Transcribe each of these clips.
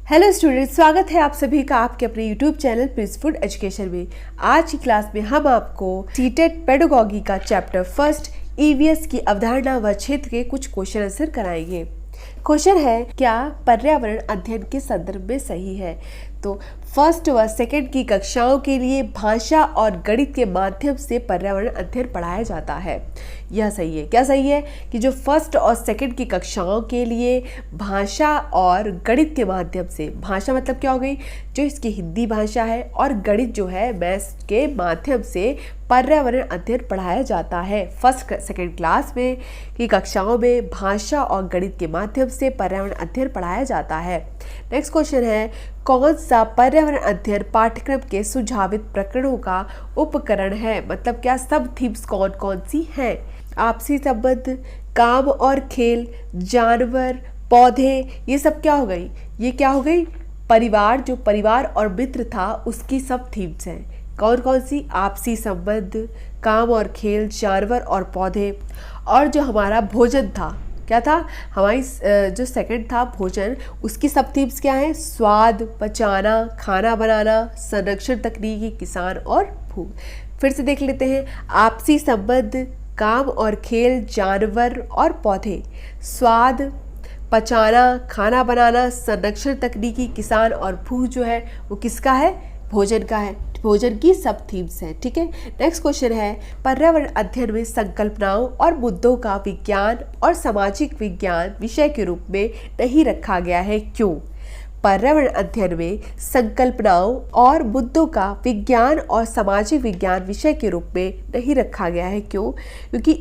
Hello student, स्वागत है आप सभी का आपके अपने यूट्यूब चैनल प्रिंसफुड एजुकेशन में। आज की क्लास में हम आपको सीटेट पेडागोगी का चैप्टर फर्स्ट ईवीएस की अवधारणा व क्षेत्र के कुछ क्वेश्चन आंसर कराएंगे। क्वेश्चन है, क्या पर्यावरण अध्ययन के संदर्भ में सही है? तो फर्स्ट व सेकंड की कक्षाओं के लिए भाषा और गणित के माध्यम से पर्यावरण अध्ययन पढ़ाया जाता है। यह सही है। क्या सही है कि जो फर्स्ट और सेकंड की कक्षाओं के लिए भाषा और गणित के माध्यम से, भाषा मतलब क्या हो गई, जो इसकी हिंदी भाषा है, और गणित जो है मैथ्स के माध्यम से पर्यावरण अध्ययन पढ़ाया जाता है। फर्स्ट सेकंड क्लास में की कक्षाओं में भाषा और गणित के माध्यम से पर्यावरण अध्ययन पढ़ाया जाता है। नेक्स्ट क्वेश्चन है, कौन सा पर्यावरण अध्ययन पाठ्यक्रम के सुझावित प्रकरणों का उपकरण है? मतलब क्या सब थीम्स कौन कौन सी हैं? आपसी संबंध, काम और खेल, जानवर, पौधे, ये सब क्या हो गई? ये क्या हो गई? परिवार, जो परिवार और मित्र था उसकी सब थीम्स हैं। कौन कौन सी? आपसी संबंध, काम और खेल, जानवर और पौधे। और जो हमारा भोजन था, क्या था? हमारी जो सेकंड था भोजन, उसकी सब थीम्स क्या है? स्वाद, पचाना, खाना बनाना, संरक्षण तकनीकी, किसान और भूख। फिर से देख लेते हैं, आपसी संबंध, काम और खेल, जानवर और पौधे, स्वाद, पचाना, खाना बनाना, संरक्षण तकनीकी, किसान और भूख जो है वो किसका है? भोजन का है। भोजन की सब थीम्स हैं। ठीक है। नेक्स्ट क्वेश्चन है, पर्यावरण अध्ययन में संकल्पनाओं और मुद्दों का विज्ञान और सामाजिक विज्ञान विषय के रूप में नहीं रखा गया है, क्यों? पर्यावरण अध्ययन में संकल्पनाओं और मुद्दों का विज्ञान और सामाजिक विज्ञान विषय के रूप में नहीं रखा गया है, क्यों? क्योंकि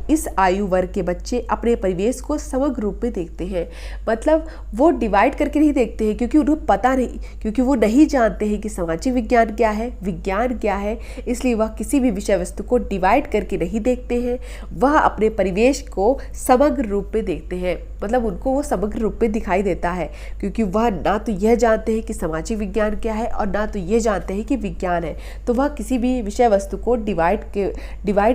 इस आयु वर्ग के बच्चे अपने परिवेश को समग्र रूप में देखते हैं। मतलब वो डिवाइड करके नहीं देखते हैं, क्योंकि उन्हें पता नहीं, क्योंकि वो नहीं जानते हैं कि सामाजिक विज्ञान क्या है, विज्ञान क्या है, इसलिए वह किसी भी विषय वस्तु को डिवाइड करके नहीं देखते हैं। वह अपने परिवेश को समग्र रूप में देखते हैं। मतलब उनको वो समग्र रूप में दिखाई देता है, क्योंकि वह ना तो यह जानते हैं कि सामाजिक विज्ञान क्या है और ना तो ये जानते हैं कि विज्ञान है। तो वह किसी भी विषय वस्तु को डिवाइड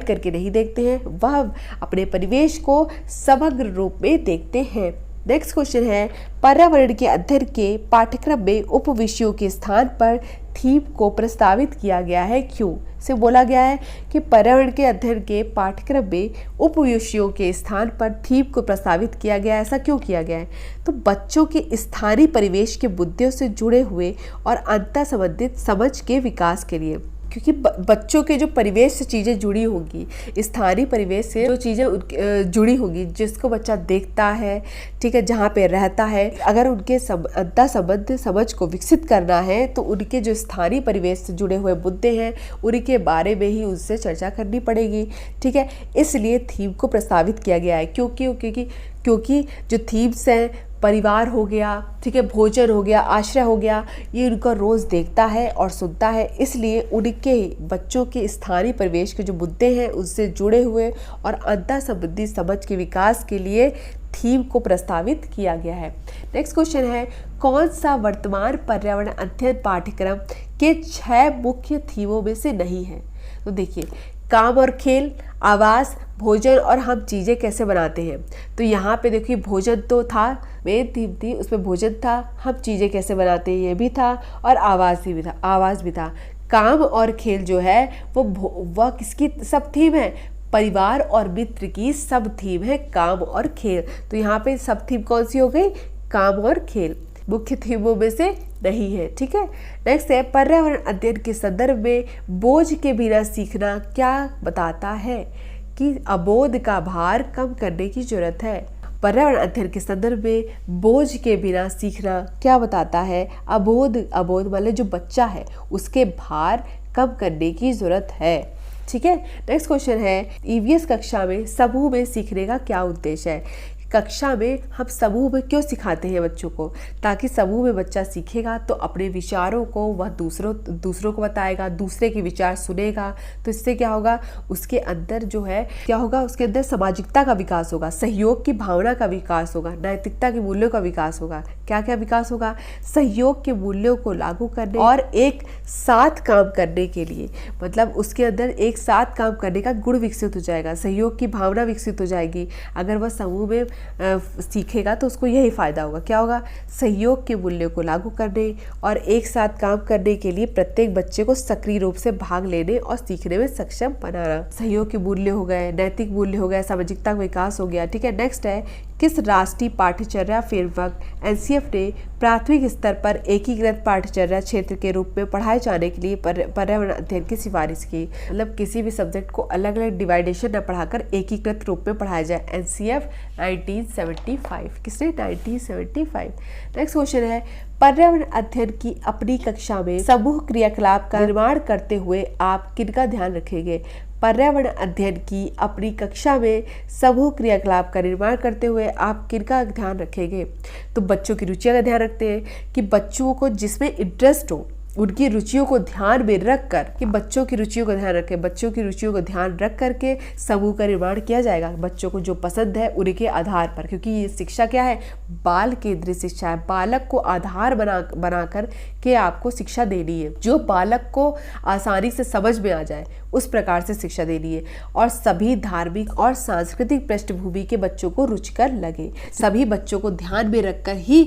करके नहीं देखते हैं, वह अपने परिवेश को समग्र रूप में देखते हैं। नेक्स्ट क्वेश्चन है, पर्यावरण के अध्ययन के पाठ्यक्रम में उप विषयों के स्थान पर थीम को प्रस्तावित किया गया है, क्यों? से बोला गया है कि पर्यावरण के अध्ययन के पाठ्यक्रम में उप विषयों के स्थान पर थीम को प्रस्तावित किया गया है। ऐसा क्यों किया गया है? तो बच्चों के स्थानीय परिवेश के मुद्दों से जुड़े हुए और अंतर संबंधित समझ के विकास के लिए, क्योंकि बच्चों के जो परिवेश से चीज़ें जुड़ी होंगी, स्थानीय परिवेश से जो चीज़ें जुड़ी होंगी, जिसको बच्चा देखता है, ठीक है, जहाँ पे रहता है, अगर उनके अंतर संबंध समझ को विकसित करना है तो उनके जो स्थानीय परिवेश से जुड़े हुए मुद्दे हैं उनके बारे में ही उनसे चर्चा करनी पड़ेगी। ठीक है, इसलिए थीम को प्रस्तावित किया गया है। क्योंकि जो थीम्स हैं, परिवार हो गया, ठीक है, भोजन हो गया, आश्रय हो गया, ये उनका रोज़ देखता है और सुनता है, इसलिए उनके बच्चों के स्थानीय परिवेश के जो मुद्दे हैं उससे जुड़े हुए और अंतर संबंधी समझ के विकास के लिए थीम को प्रस्तावित किया गया है। नेक्स्ट क्वेश्चन है, कौन सा वर्तमान पर्यावरण अध्ययन पाठ्यक्रम के 6 मुख्य थीमों में से नहीं है? तो देखिए, काम और खेल, आवास, भोजन और हम चीज़ें कैसे बनाते हैं। तो यहाँ पे देखिए, भोजन तो था, मेन थीम थी, उसमें भोजन था, हम चीज़ें कैसे बनाते हैं ये भी था, और आवाज़ भी था। काम और खेल जो है वह किसकी सब थीम है? परिवार और मित्र की सब थीम है काम और खेल। तो यहाँ पे सब थीम कौन सी हो गई? काम और खेल मुख्य थीमों में से नहीं है। ठीक है। नेक्स्ट है, पर्यावरण अध्ययन के संदर्भ में बोझ के बिना सीखना क्या बताता है? कि अबोध का भार कम करने की जरूरत है। पर्यावरण अध्ययन के संदर्भ में बोझ के बिना सीखना क्या बताता है? अबोध मतलब जो बच्चा है उसके भार कम करने की जरूरत है। ठीक है। नेक्स्ट क्वेश्चन है, ईवीएस कक्षा में समूह में सीखने का क्या उद्देश्य है? कक्षा में हम समूह में क्यों सिखाते हैं बच्चों को? ताकि समूह में बच्चा सीखेगा तो अपने विचारों को वह दूसरों को बताएगा, दूसरे के विचार सुनेगा, तो इससे क्या होगा? उसके अंदर जो है क्या होगा? उसके अंदर सामाजिकता का विकास होगा, सहयोग की भावना का विकास होगा, नैतिकता के मूल्यों का विकास होगा। क्या क्या विकास होगा? सहयोग के मूल्यों को लागू करने और एक साथ काम करने के लिए, मतलब उसके अंदर एक साथ काम करने का गुण विकसित हो जाएगा, सहयोग की भावना विकसित हो जाएगी। अगर वह समूह में सीखेगा तो उसको यही फायदा होगा। क्या होगा? सहयोग के मूल्यों को लागू करने और एक साथ काम करने के लिए प्रत्येक बच्चे को सक्रिय रूप से भाग लेने और सीखने में सक्षम बनाना। सहयोग के मूल्य हो गए, नैतिक मूल्य हो गए, सामाजिकता का विकास हो गया। ठीक है, नेक्स्ट है किस राष्ट्रीय पाठ्यचर्या फ्रेमवर्क एनसीएफ ने प्राथमिक स्तर पर एकीकृत पाठ्यचर्या क्षेत्र के रूप में पढ़ाए जाने के लिए पर्यावरण अध्ययन की सिफारिश की? मतलब किसी भी सब्जेक्ट को अलग अलग डिवाइडेशन न पढ़ाकर एकीकृत रूप में पढ़ाया जाए। एनसीएफ 1975। किसने? 1975। नेक्स्ट क्वेश्चन है पर्यावरण अध्ययन की अपनी कक्षा में समूह क्रियाकलाप का निर्माण करते हुए आप किनका ध्यान रखेंगे? पर्यावरण अध्ययन की अपनी कक्षा में समूह क्रियाकलाप का निर्माण करते हुए आप किनका ध्यान रखेंगे? तो बच्चों की रुचियों का ध्यान रखते हैं कि बच्चों को जिसमें इंटरेस्ट हो, उनकी रुचियों को ध्यान में रख कर, कि बच्चों की रुचियों को ध्यान रखें, बच्चों की रुचियों को ध्यान रख करके समूह का निर्माण किया जाएगा। बच्चों को जो पसंद है उनके आधार पर, क्योंकि ये शिक्षा क्या है? बाल केंद्रित शिक्षा है। बालक को आधार बना कर के आपको शिक्षा देनी है, जो बालक को आसानी से समझ में आ जाए उस प्रकार से शिक्षा देनी है। और सभी धार्मिक और सांस्कृतिक पृष्ठभूमि के बच्चों को रुचिकर लगे। सभी बच्चों को ध्यान में रखकर ही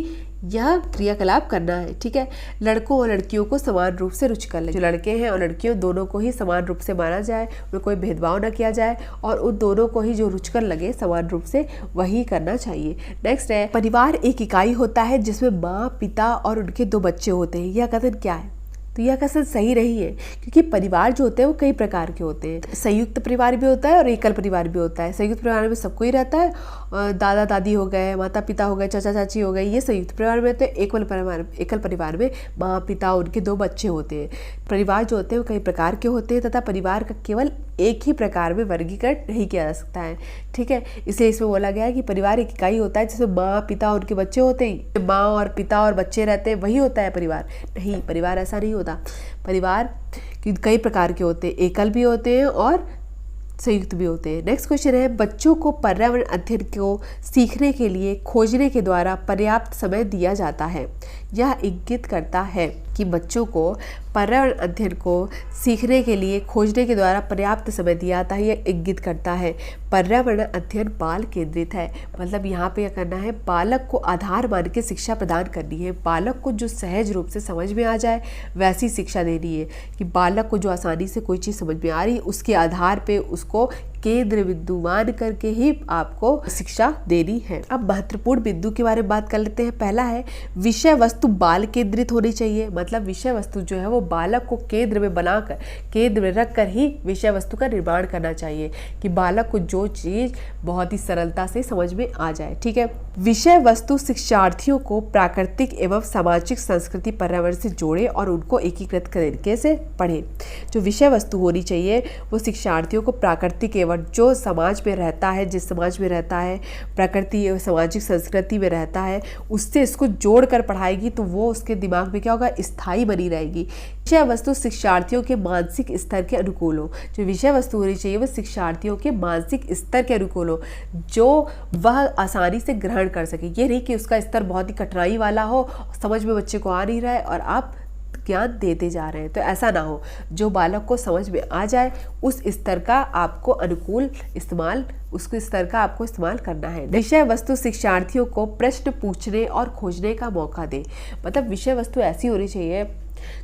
यह क्रियाकलाप करना है। ठीक है, लड़कों और लड़कियों को समान रूप से रुचिकर लगे। जो लड़के हैं और लड़कियों दोनों को ही समान रूप से माना जाए, उनमें कोई भेदभाव न किया जाए और उन दोनों को ही जो रुचिकर लगे समान रूप से वही करना चाहिए। नेक्स्ट है परिवार एक इकाई होता है जिसमें माँ, पिता और उनके 2 बच्चे होते हैं। यह कथन क्या है? तो यह कथन सही नहीं है, क्योंकि परिवार जो होते हैं वो कई प्रकार के होते हैं। संयुक्त परिवार भी होता है और एकल परिवार भी होता है। संयुक्त परिवार में सबको ही रहता है, दादा दादी हो गए, माता पिता हो गए, चाचा चाची हो गए, ये संयुक्त परिवार में। तो एकल परिवार में माँ, पिता, उनके 2 बच्चे होते हैं। परिवार जो होते हैं वो कई प्रकार के होते हैं तथा परिवार का केवल एक ही प्रकार में वर्गीकरण नहीं किया जा सकता है। ठीक है, इसलिए इसमें बोला गया है कि परिवार एक इकाई होता है जिसमें माँ, पिता, उनके बच्चे होते हैं। माँ और पिता और बच्चे रहते हैं, वही होता है परिवार। नहीं, परिवार ऐसा नहीं होता। परिवार कई प्रकार के होते हैं, एकल भी होते हैं और संयुक्त भी होते हैं। नेक्स्ट क्वेश्चन है बच्चों को पर्यावरण अध्ययन को सीखने के लिए खोजने के द्वारा पर्याप्त समय दिया जाता है। यह इंगित करता है कि बच्चों को पर्यावरण अध्ययन को सीखने के लिए खोजने के द्वारा पर्याप्त समय दिया जाता है। यह इंगित करता है पर्यावरण अध्ययन बाल केंद्रित है। मतलब यहाँ पे क्या करना है? बालक को आधार मान के शिक्षा प्रदान करनी है। बालक को जो सहज रूप से समझ में आ जाए वैसी शिक्षा देनी है, कि बालक को जो आसानी से कोई चीज़ समझ में आ रही है उसके आधार पे उसको केंद्र बिंदु मान करके ही आपको शिक्षा देनी है। अब महत्वपूर्ण बिंदु के बारे में बात कर लेते हैं। पहला है विषय वस्तु बाल केंद्रित होनी चाहिए। मतलब विषय वस्तु जो है वो बालक को केंद्र में बनाकर, केंद्र में रखकर ही विषय वस्तु का निर्माण करना चाहिए, कि बालक को जो चीज बहुत ही सरलता से समझ में आ जाए। ठीक है, विषय वस्तु शिक्षार्थियों को प्राकृतिक एवं सामाजिक संस्कृति पर्यावरण से जोड़े और उनको एकीकृत तरीके से पढ़े। जो विषय वस्तु होनी चाहिए वो शिक्षार्थियों को प्राकृतिक एवं जो समाज में रहता है, जिस समाज में रहता है, प्रकृति एवं सामाजिक संस्कृति में रहता है, उससे इसको जोड़ कर पढ़ाएगी तो वो उसके दिमाग में क्या होगा? स्थायी बनी रहेगी। विषय वस्तु शिक्षार्थियों के मानसिक स्तर के अनुकूल हो। जो विषय वस्तु होनी चाहिए वो शिक्षार्थियों के मानसिक स्तर के अनुकूल हो, जो वह आसानी से ग्रहण कर सके। ये नहीं कि उसका स्तर बहुत ही कठिनाई वाला हो, समझ में बच्चे को आ नहीं रहा है और आप ज्ञान देते जा रहे हैं, तो ऐसा ना हो। जो बालक को समझ में आ जाए उस स्तर का आपको अनुकूल इस्तेमाल, उसके स्तर का आपको इस्तेमाल करना है। विषय वस्तु शिक्षार्थियों को प्रश्न पूछने और खोजने का मौका दे। मतलब विषय वस्तु ऐसी होनी चाहिए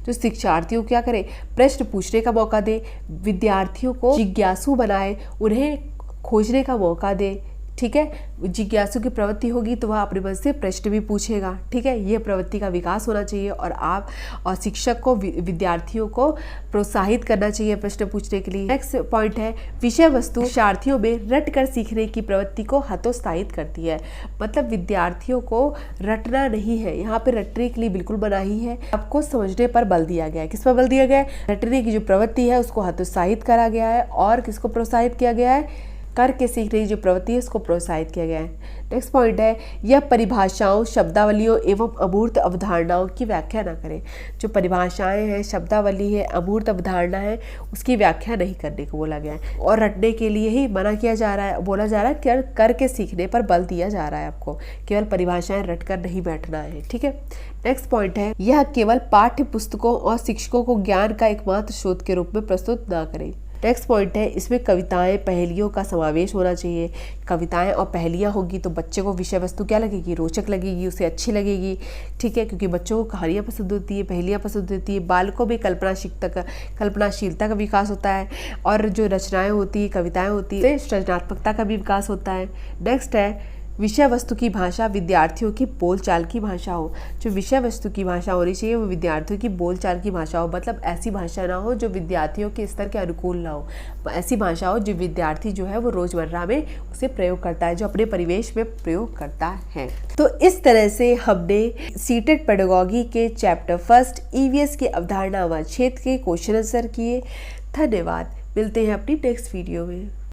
जो शिक्षार्थियों क्या करे? प्रश्न पूछने का मौका दे, विद्यार्थियों को जिज्ञासु बनाए, उन्हें खोजने का मौका दे। ठीक है, जिज्ञासु की प्रवृत्ति होगी तो वह अपने मन से प्रश्न भी पूछेगा। ठीक है, ये प्रवृत्ति का विकास होना चाहिए और आप और शिक्षक को विद्यार्थियों को प्रोत्साहित करना चाहिए प्रश्न पूछने के लिए। नेक्स्ट पॉइंट है विषय वस्तु शिक्षार्थियों में रट कर सीखने की प्रवृत्ति को हतोत्साहित करती है। मतलब विद्यार्थियों को रटना नहीं है, यहाँ पे रटने के लिए बिल्कुल मना ही है। आपको समझने पर बल दिया गया है। किस पर बल दिया गया है? रटने की जो प्रवृत्ति है उसको हतोत्साहित करा गया है। और किसको प्रोत्साहित किया गया है? करके सीखने की जो प्रवृत्ति है उसको प्रोत्साहित किया गया है। नेक्स्ट पॉइंट है, यह परिभाषाओं, शब्दावलियों एवं अमूर्त अवधारणाओं की व्याख्या ना करें। जो परिभाषाएं हैं, शब्दावली है, अमूर्त अवधारणा है, उसकी व्याख्या नहीं करने को बोला गया है और रटने के लिए ही मना किया जा रहा है। बोला जा रहा है कि करके सीखने पर बल दिया जा रहा है, आपको केवल परिभाषाएं रट कर नहीं बैठना है। ठीक है। नेक्स्ट पॉइंट है, यह केवल पाठ्य पुस्तकों और शिक्षकों को ज्ञान का एकमात्र स्रोत के रूप में प्रस्तुत ना करें। नेक्स्ट पॉइंट है, इसमें कविताएं, पहेलियों का समावेश होना चाहिए। कविताएं और पहेलियां होगी तो बच्चे को विषय वस्तु क्या लगेगी, रोचक लगेगी, उसे अच्छी लगेगी। ठीक है, क्योंकि बच्चों को कहानियां पसंद होती है, पहेलियां पसंद होती है। बालकों में कल्पनाशीलता का विकास होता है और जो रचनाएं होती है, कविताएं होती है, सृजनात्मकता का भी विकास होता है। नेक्स्ट है, विषय वस्तु की भाषा विद्यार्थियों की बोलचाल की भाषा हो। जो विषय वस्तु की भाषा होनी चाहिए वो विद्यार्थियों की बोलचाल की भाषा हो, मतलब ऐसी भाषा ना हो जो विद्यार्थियों के स्तर के अनुकूल ना हो। ऐसी भाषा हो जो विद्यार्थी जो है वो रोजमर्रा में उसे प्रयोग करता है, जो अपने परिवेश में प्रयोग करता है। तो इस तरह से हमने सीटेड पेडागोगी के चैप्टर फर्स्ट ईवीएस की अवधारणा व क्षेत्र के क्वेश्चन आंसर किए। धन्यवाद। मिलते हैं अपनी नेक्स्ट वीडियो में।